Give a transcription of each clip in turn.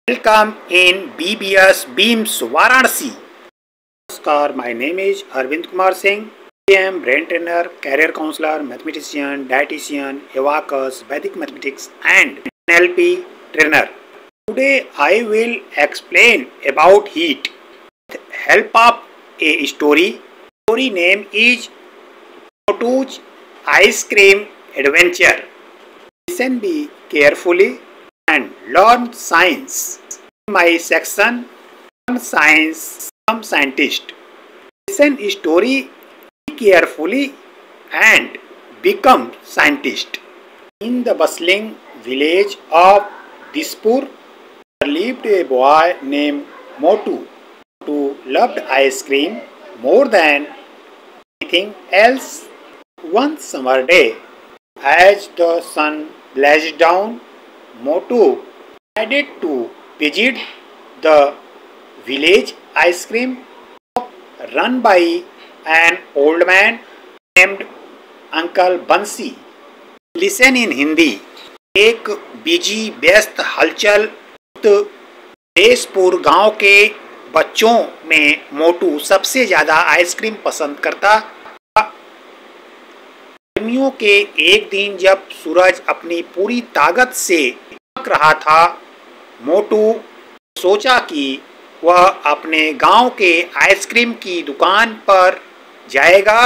Welcome in BBS Beams Varanasi. Namaskar, my name is Arvind Kumar Singh. I am brain trainer, career counselor, mathematician, dietitian, Evacus, Vedic mathematics and NLP trainer. Today I will explain about heat with help of a story. Story name is Motu's Ice Cream Adventure. Listen be carefully and learn science. In my section, learn science from scientist. Listen story carefully and become scientist. In the bustling village of Dispur, there lived a boy named Motu. Motu loved ice cream more than anything else. One summer day, as the sun blazed down, Motu decided to visit the village ice cream shop run by an old man named Uncle Bansi. Listen in Hindi. एक busy व्यस्त हलचल देशपुर गांव के बच्चों में मोटू सबसे ज्यादा ice cream पसंद करता। गर्मियों के एक दिन जब सूरज अपनी पूरी ताकत से चमक रहा था, मोटू सोचा कि वह अपने गांव के आइसक्रीम की दुकान पर जाएगा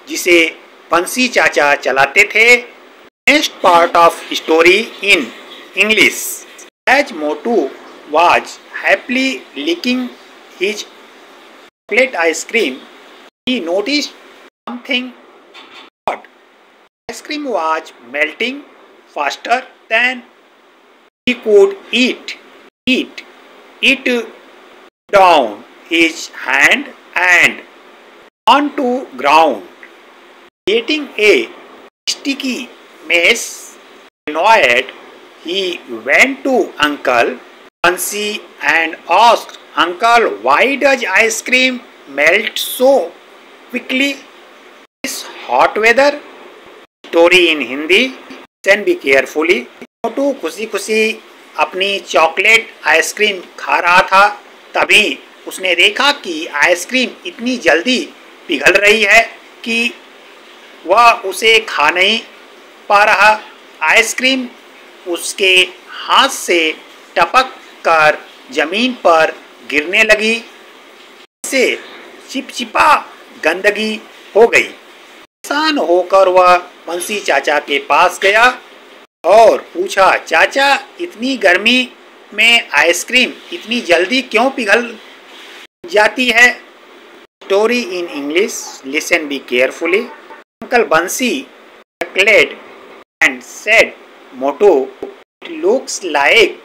जिसे बंसी चाचा चलाते थे। Next part of story in English. As Motu was happily licking his chocolate ice cream, he noticed something odd. Ice cream was melting faster than he could eat it down his hand and onto ground, creating a sticky mess. Annoyed, he went to Uncle Bansi and asked, Uncle, why does ice cream melt so quickly this hot weather? Story in Hindi. Listen be carefully. मोटू खुशी खुशी अपनी chocolate ice cream खा रहा था, तभी उसने देखा कि आइसक्रीम इतनी जल्दी पिघल रही है कि वह उसे खा नहीं पा रहा। आइसक्रीम उसके हाथ से टपक कर जमीन पर गिरने लगी, इससे चिपचिपा गंदगी हो गई। परेशान होकर वह बंसी चाचा के पास गया और पूछा, चाचा, इतनी गर्मी में आइसक्रीम इतनी जल्दी क्यों पिघल जाती है? Story in English. Listen be carefully. Uncle बंसी chuckled and said, Motu, it looks like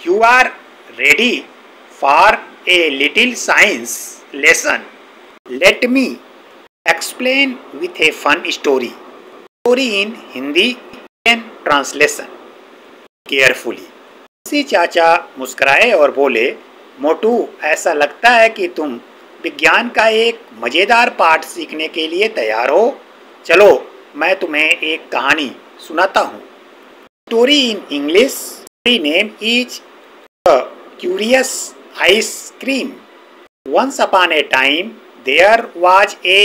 you are ready for a little science lesson. Let me explain with a fun story. Story in Hindi and translation. Carefully. बंसी चाचा मुस्कुराए और बोले, मोटू, ऐसा लगता है कि तुम विज्ञान का एक मजेदार पाठ सीखने के लिए तैयार हो। चलो मैं तुम्हें एक कहानी सुनाता हूँ। Story in English. Story name is the curious ice cream. Once upon a time there was a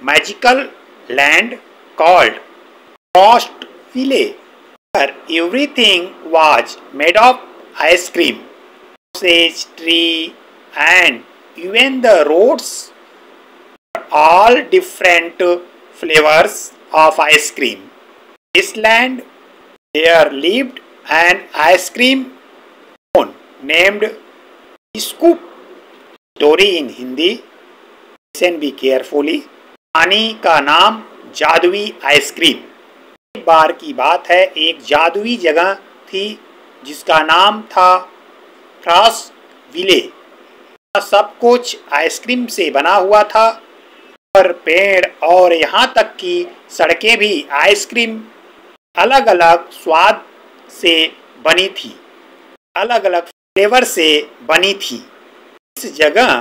magical land called Frostville, where everything was made of ice cream. Houses, tree, and even the roads were all different flavors of ice cream. This land there lived an ice cream cone named Scoop. Story in Hindi. Listen be carefully. कहानी का नाम जादुई ice cream. एक बार की बात है, एक जादुई जगह थी जिसका नाम था फ्रॉस्टविले. सब कुछ आइसक्रीम से बना हुआ था, पर पेड़ और यहाँ तक कि सड़कें भी आइसक्रीम अलग अलग स्वाद से बनी थी, अलग अलग फ्लेवर से बनी थी. इस जगह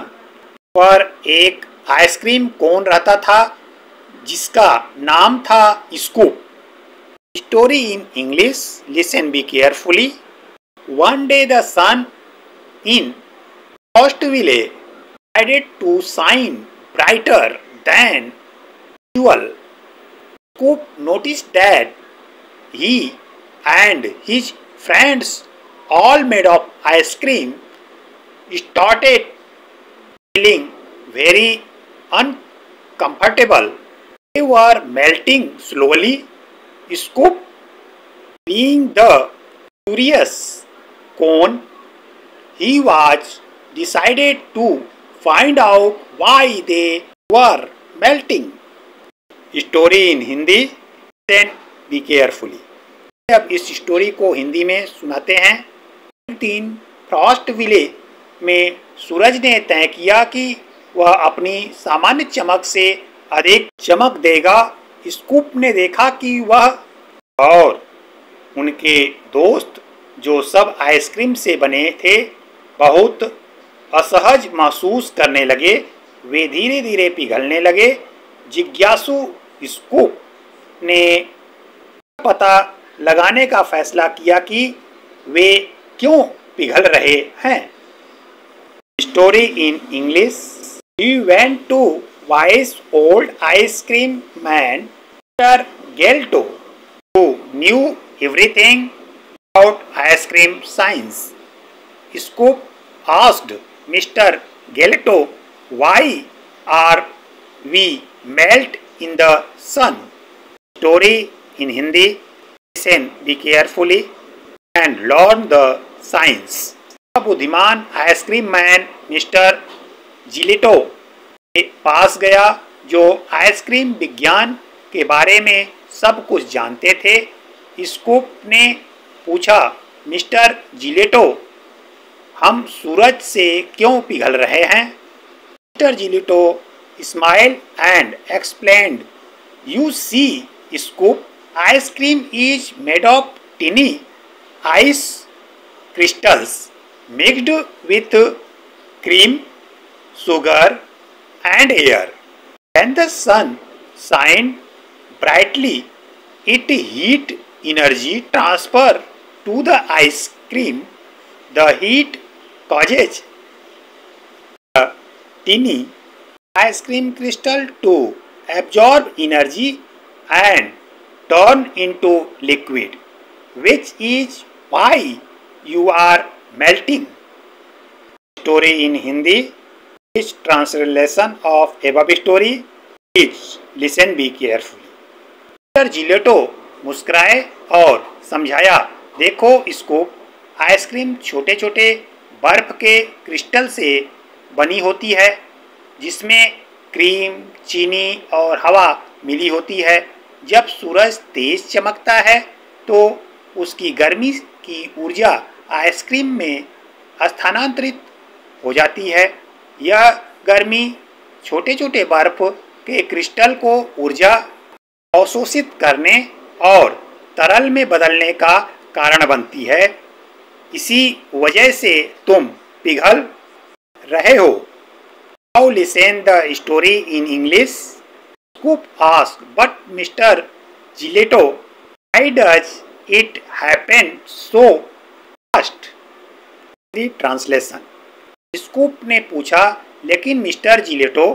पर एक आइसक्रीम कोन रहता था जिसका नाम था scoop. Story in English. Listen be carefully. One day the sun in Frostville decided to shine brighter than usual. Scoop noticed that he and his friends, all made of ice cream, started feeling very uncomfortable. They were melting slowly. Scoop, being the curious cone he was, decided to find out why they were melting. Story in Hindi, then be carefully. अब इस story को हिंदी में सुनाते हैं। एक दिन फ्रॉस्टविले में सूरज ने तय किया कि वह अपनी सामान्य चमक से अधिक चमक देगा। स्कूप ने देखा कि वह और उनके दोस्त, जो सब आइसक्रीम से बने थे, बहुत असहज महसूस करने लगे। वे धीरे धीरे पिघलने लगे। जिज्ञासु स्कूप ने पता लगाने का फैसला किया कि वे क्यों पिघल रहे हैं। Story in English. He went to wise old ice cream man Mr. Gelto, who knew everything about ice cream science. Scoop asked Mr. Gelto, why are we melt in the sun? Story in Hindi. Listen, be carefully and learn the science. बुद्धिमान ice cream man mister gelato के पास गया, जो ice cream विज्ञान के बारे में सब कुछ जानते थे। स्कूप ने पूछा, मिस्टर जिलेटो, हम सूरज से क्यों पिघल रहे हैं? Mister gelato smiled and explained, you see, Scoop, ice cream is made of tiny ice crystals mixed with cream, sugar and air. When the sun shines brightly, it heat energy transfer to the ice cream. The heat causes the tiny ice cream crystal to absorb energy and turn into liquid, which is why you are melting. Story in Hindi. This translation of above story is listen be carefully. Mister gelato मुस्कुराए और समझाया, देखो scoop, ice cream छोटे छोटे बर्फ के crystal से बनी होती है, जिसमें क्रीम, चीनी और हवा मिली होती है। जब सूरज तेज चमकता है तो उसकी गर्मी की ऊर्जा आइसक्रीम में स्थानांतरित हो जाती है। यह गर्मी छोटे छोटे बर्फ के क्रिस्टल को ऊर्जा अवशोषित करने और तरल में बदलने का कारण बनती है। इसी वजह से तुम पिघल रहे हो। Now listen the story in English. Scoop asked, but Mr. Giletto, why does it happen so fast? The translation. Scoop ने पूछा, लेकिन मिस्टर जिलेटो,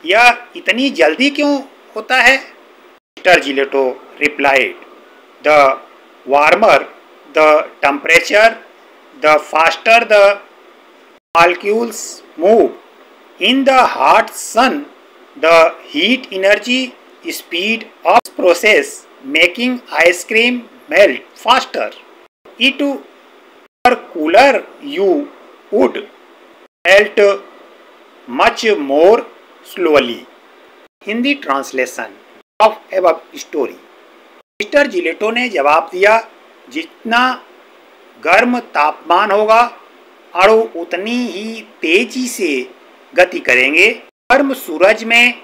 यह इतनी जल्दी क्यों होता है? Mr. Giletto replied, the warmer the temperature, the faster the molecules move. In the hot sun, the heat energy speed of process making ice cream melt faster. It were cooler, you would melt much more slowly. Hindi translation of above story. Mister gelato ने जवाब दिया, जितना गर्म तापमान होगा, अणु उतनी ही तेजी से गति करेंगे। गर्म सूरज में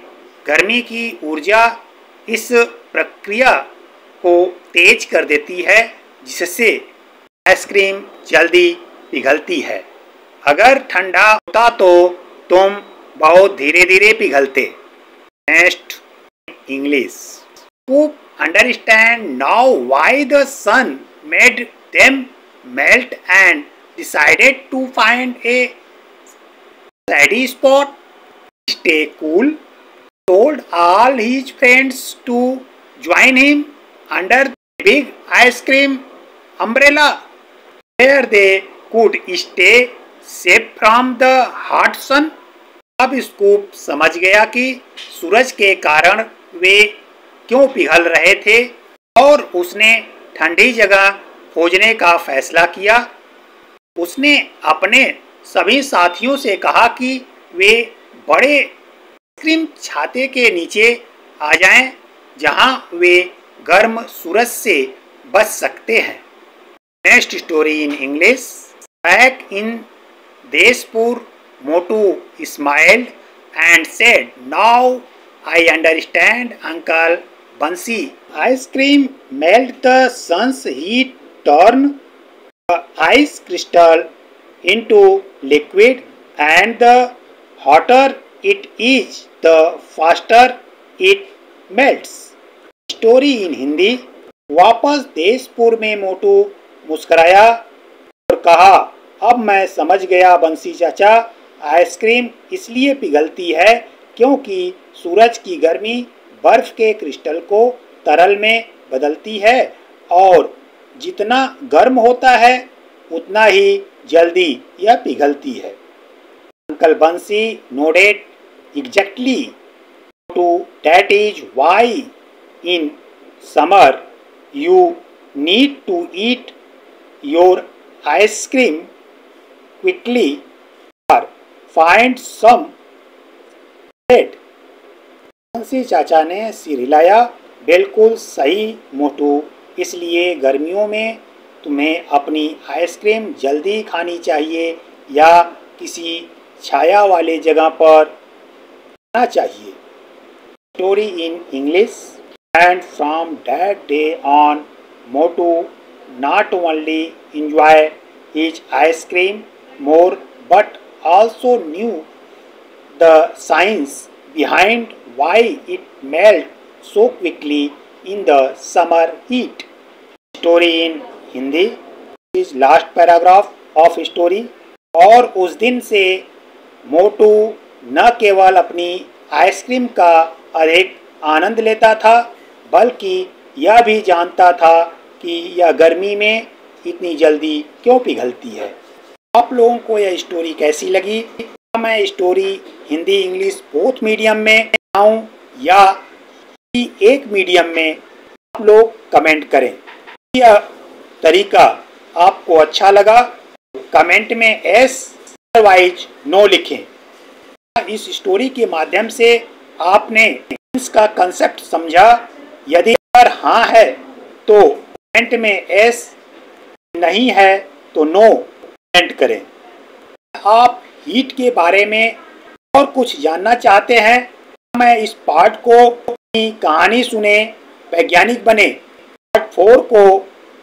गर्मी की ऊर्जा इस प्रक्रिया को तेज कर देती है, जिससे आइसक्रीम जल्दी पिघलती है। अगर ठंडा होता तो तुम बहुत धीरे धीरे पिघलते। Next English. Scoop understand now why the sun made them melt and decided to find a shady spot, stay cool, told all his friends to join him under the big ice cream umbrella where they could stay safe from the hot sun. अब scoop समझ गया कि सूरज के कारण वे क्यों पिघल रहे थे और उसने ठंडी जगह खोजने का फैसला किया। उसने अपने सभी साथियों से कहा कि वे बड़े आइसक्रीम छाते के नीचे आ जाएं, जहां वे गर्म सूरज से बच सकते हैं। Next story in English. Back in Deshpur, Motu smiled and said, "Now I understand, Uncle Bansi. Ice cream melt the sun's heat, turn the ice crystal into liquid, and the hotter it is, the faster it melts." Story in Hindi. वापस देशपुर में मोटू मुस्कुराया और कहा, अब मैं समझ गया बंसी चाचा, आइसक्रीम इसलिए पिघलती है क्योंकि सूरज की गर्मी बर्फ के क्रिस्टल को तरल में बदलती है और जितना गर्म होता है उतना ही जल्दी यह पिघलती है। Uncle Bansi nodded exactly too that is why in summer you need to eat your ice cream quickly और फाइंड सम ब्रेड। बंसी चाचा ने सिर हिलाया। बिल्कुल सही मोटू, इसलिए गर्मियों में तुम्हें अपनी आइसक्रीम जल्दी खानी चाहिए या किसी छाया वाले जगह पर खाना चाहिए। Story in English. And from that day on Motu not only enjoy his ice cream more but also knew the science behind why it melts so quickly in the summer heat. Story in Hindi is last paragraph of story। और उस दिन से मोटू न केवल अपनी ice cream का अधिक आनंद लेता था बल्कि यह भी जानता था कि यह गर्मी में इतनी जल्दी क्यों पिघलती है। आप लोगों को यह स्टोरी कैसी लगी? मैं story Hindi English both medium में आऊँ या एक मीडियम में, आप लोग कमेंट करें। यह तरीका आपको अच्छा लगा कमेंट में एस अदरवाइज नो लिखें। इस स्टोरी के माध्यम से आपने इसका कंसेप्ट समझा। यदि अगर हाँ है तो कमेंट में एस, नहीं है तो नो कमेंट करें। आप हीट के बारे में और कुछ जानना चाहते हैं, मैं इस पार्ट को कहानी सुने वैज्ञानिक बने पार्ट 4 को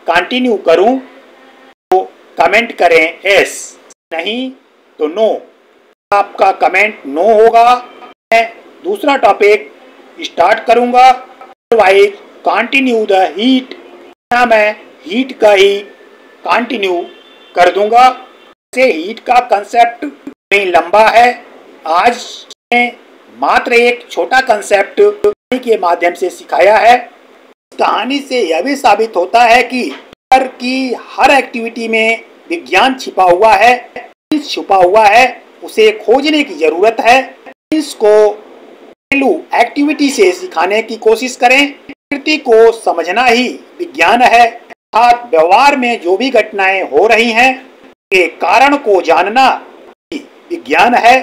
कंटिन्यू करूं तो कमेंट करें एस, नहीं तो नो। आपका कमेंट नो होगा मैं दूसरा टॉपिक स्टार्ट करूंगा। अदरवाइज कंटिन्यू द हीट, मैं हीट का ही कंटिन्यू कर दूंगा। से हीट का कंसेप्ट नहीं लंबा है, आज मैं मात्र एक छोटा कंसेप्ट के माध्यम से सिखाया है। कहानी से यह भी साबित होता है कि हर एक्टिविटी में विज्ञान छिपा हुआ है, उसे खोजने की जरूरत है। इसको घरेलू एक्टिविटी से सिखाने की कोशिश करें। प्रकृति को समझना ही विज्ञान है, अर्थात व्यवहार में जो भी घटनाएं हो रही हैं के कारण को जानना विज्ञान है।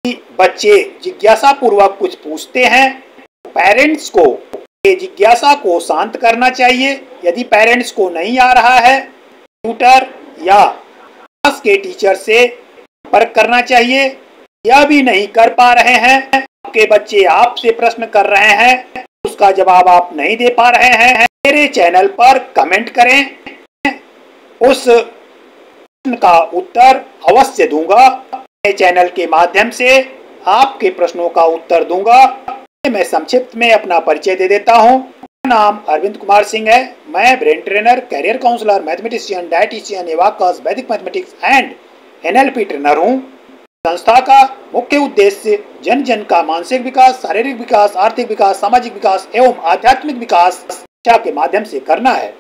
कि बच्चे जिज्ञासा पूर्वक कुछ पूछते हैं, पेरेंट्स को जिज्ञासा को शांत करना चाहिए। यदि पेरेंट्स को नहीं आ रहा है, ट्यूटर या क्लास के टीचर से संपर्क करना चाहिए। यह भी नहीं कर पा रहे हैं, आपके बच्चे आपसे प्रश्न कर रहे हैं, उसका जवाब आप नहीं दे पा रहे हैं, मेरे चैनल पर कमेंट करें, उस प्रश्न का उत्तर अवश्य दूंगा। मैं चैनल के माध्यम से आपके प्रश्नों का उत्तर दूंगा। मैं संक्षिप्त में अपना परिचय दे देता हूं। मेरा नाम अरविंद कुमार सिंह है। मैं brain trainer, career counsellor, mathematician, dietician, abacus, Vedic mathematics and NLP trainer हूँ। संस्था का मुख्य उद्देश्य जन जन का मानसिक विकास, शारीरिक विकास, आर्थिक विकास, सामाजिक विकास एवं आध्यात्मिक विकास शिक्षा के माध्यम से करना है।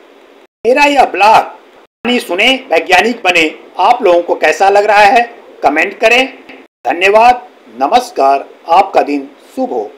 मेरा यह ब्लॉग सुने, वैज्ञानिक बने आप लोगों को कैसा लग रहा है कमेंट करें। धन्यवाद, नमस्कार, आपका दिन शुभ हो।